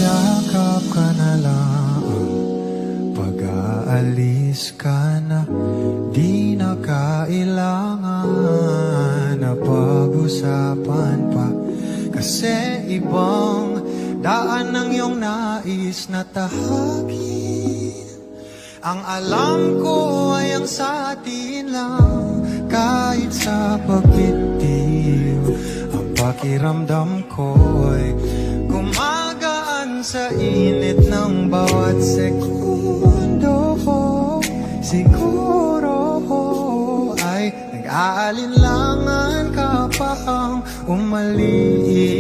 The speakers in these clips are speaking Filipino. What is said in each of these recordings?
Yakap ka na lang, pag-aalis ka na, di na kailangan na pag-usapan pa. Kasi ibang daan ng iyong nais na tahagin. Ang alam ko ay ang sa atin lang, kahit sa pagbitiw. Ang pakiramdam ko'y gumagaan sa init ng bawat segundo. Siguro ay nag-aalinlangan ka pa ang umalis.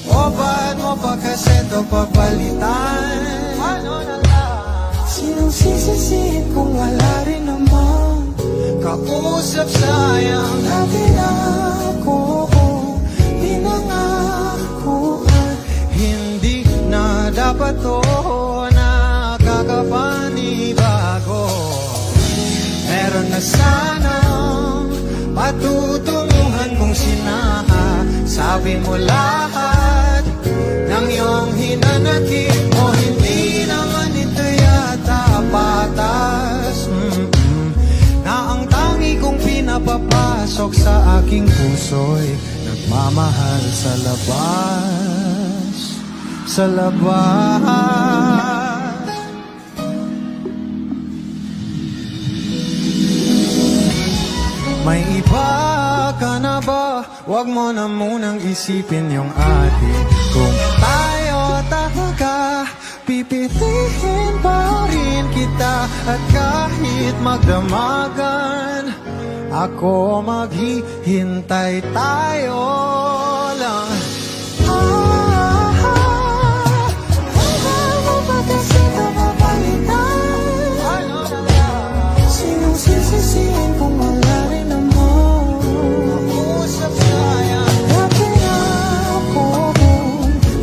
O ba't mo pa kasi ito papalitan? Ano na lang? Sinong sisisihin kung wala rin namang kausap? Sayang natin ako, pinangakuan. Hindi na dapat to nakakapanibago. Meron na sanang patutunguhan kung sinasabi mo lahat ng iyong hinanakit mo. Hindi naman ito yata patas, na ang tangi kong pinapapasok sa aking puso'y nagmamahal sa labas, sa labas. May iba ka na ba? Huwag mo na munang isipin yung atin. Kung tayo talaga, pipiliin pa rin kita. At kahit magdamagan, ako maghihintay, tayo lang. Sinong sisisihin kung wala rin namang kausap? Sayang natin ako,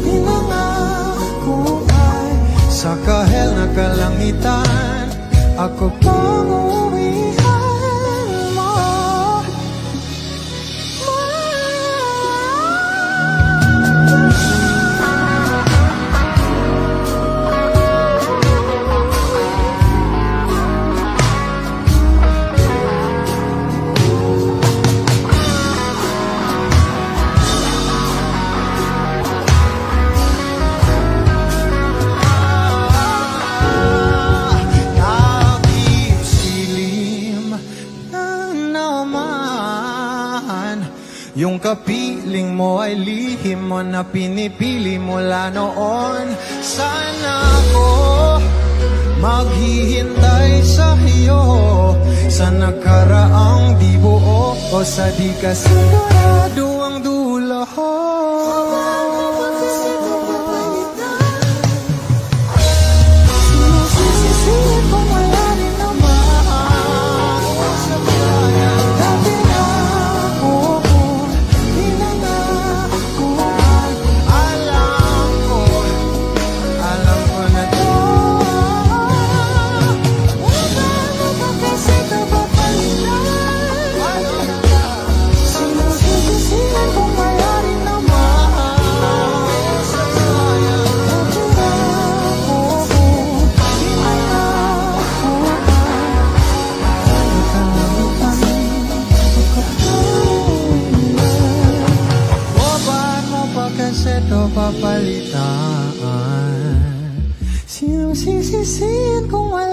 pinangako ay sa kahel na kalangitan, ako pang uwihan mo. Yung kapiling mo ay lihim mo na pinipili mula noon. Sana ako maghihintay sa iyo sa nakaraang di buo o sa di kasigurado ang dulo. Sinusisisihin kung wala rin naman sa bayan. Ito papalitan. Sinong sisisihin kung wala